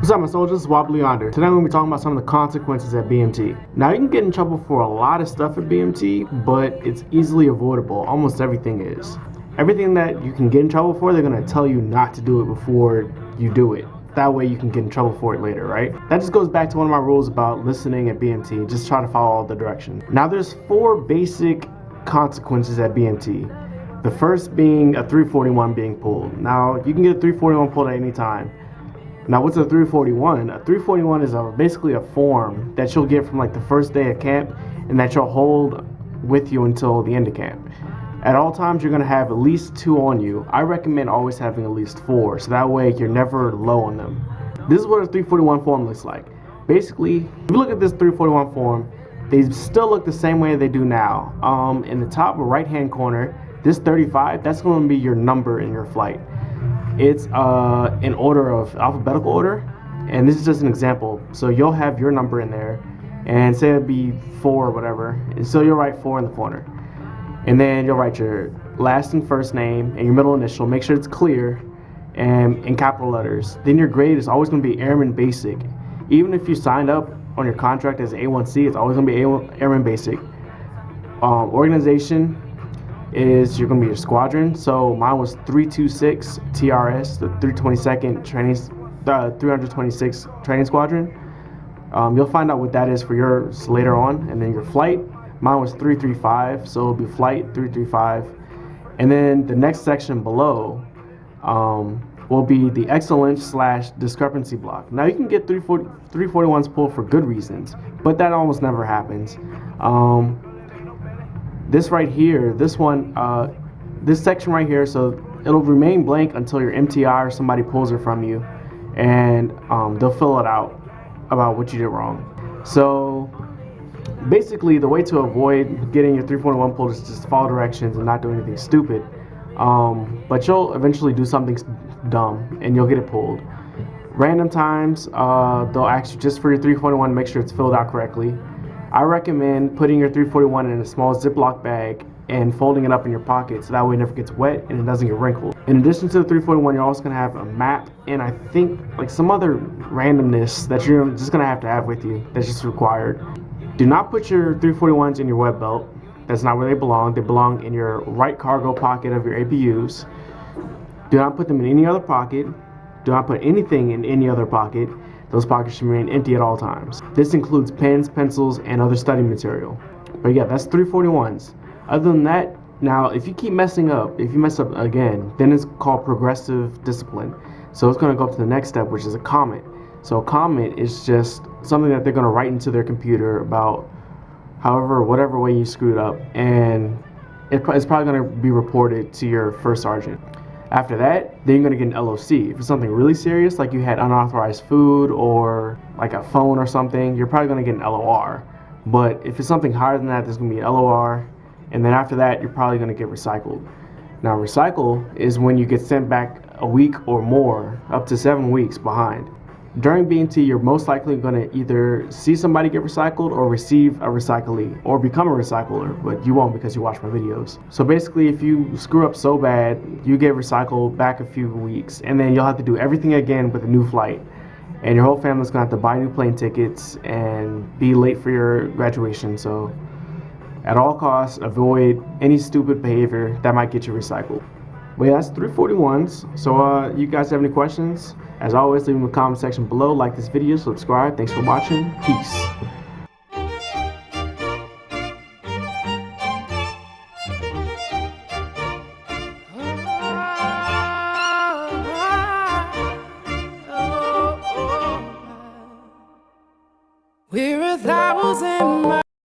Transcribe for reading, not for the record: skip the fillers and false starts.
What's up, my soldiers? It's WildBlueYonder. Today I'm going to be talking about some of the consequences at BMT. Now, you can get in trouble for a lot of stuff at BMT, but it's easily avoidable. Almost everything is. Everything that you can get in trouble for, they're going to tell you not to do it before you do it. That way you can get in trouble for it later, right? That just goes back to one of my rules about listening at BMT. Just try to follow all the directions. Now, there's 4 basic consequences at BMT. The first being a 341 being pulled. Now, you can get a 341 pulled at any time. Now, what's a 341? A 341 is basically a form that you'll get from like the first day of camp and that you'll hold with you until the end of camp. At all times, you're going to have at least 2 on you. I recommend always having at least 4, so that way you're never low on them. This is what a 341 form looks like. Basically, if you look at this 341 form, they still look the same way they do now. In the top right-hand corner, this 35, that's going to be your number in your flight. It's in order of alphabetical order, and this is just an example. So you'll have your number in there, and say it'd be 4 or whatever, and so you'll write 4 in the corner. And then you'll write your last and first name and your middle initial. Make sure it's clear and in capital letters. Then your grade is always going to be Airman Basic. Even if you signed up on your contract as A1C, it's always going to be Airman Basic. Organization is you're going to be your squadron. So mine was 326 TRS, the 322nd training, 326 training squadron. You'll find out what that is for yours later on. And then your flight, mine was 335, so it'll be flight 335. And then the next section below will be the excellence/discrepancy block. Now, you can get 341s pulled for good reasons, but that almost never happens. This right here, this one, this section right here, so it'll remain blank until your MTI or somebody pulls it from you, and they'll fill it out about what you did wrong. So basically, the way to avoid getting your 341 pulled is just follow directions and not do anything stupid. But you'll eventually do something dumb and you'll get it pulled. Random times, they'll ask you just for your 341 to make sure it's filled out correctly. I recommend putting your 341 in a small Ziploc bag and folding it up in your pocket so that way it never gets wet and it doesn't get wrinkled. In addition to the 341, you're also going to have a map and I think like some other randomness that you're just going to have with you that's just required. Do not put your 341s in your web belt. That's not where they belong. They belong in your right cargo pocket of your APUs. Do not put them in any other pocket. Do not put anything in any other pocket. Those pockets should remain empty at all times. This includes pens, pencils, and other study material. But yeah, that's 341s. Other than that, now if you keep messing up, if you mess up again, then it's called progressive discipline. So it's going to go up to the next step, which is a comment. So a comment is just something that they're going to write into their computer about whatever way you screwed up, and it's probably going to be reported to your first sergeant. After that, then you're going to get an LOC. If it's something really serious, like you had unauthorized food or like a phone or something, you're probably going to get an LOR. But if it's something higher than that, there's going to be an LOR, and then after that, you're probably going to get recycled. Now, recycle is when you get sent back a week or more, up to 7 weeks behind. During BMT, you're most likely going to either see somebody get recycled or receive a recyclee or become a recycler, but you won't because you watch my videos. So basically, if you screw up so bad, you get recycled back a few weeks, and then you'll have to do everything again with a new flight. And your whole family's going to have to buy new plane tickets and be late for your graduation. So at all costs, avoid any stupid behavior that might get you recycled. But yeah, that's 341s. So you guys have any questions? As always, leave them in the comment section below. Like this video, subscribe. Thanks for watching. Peace.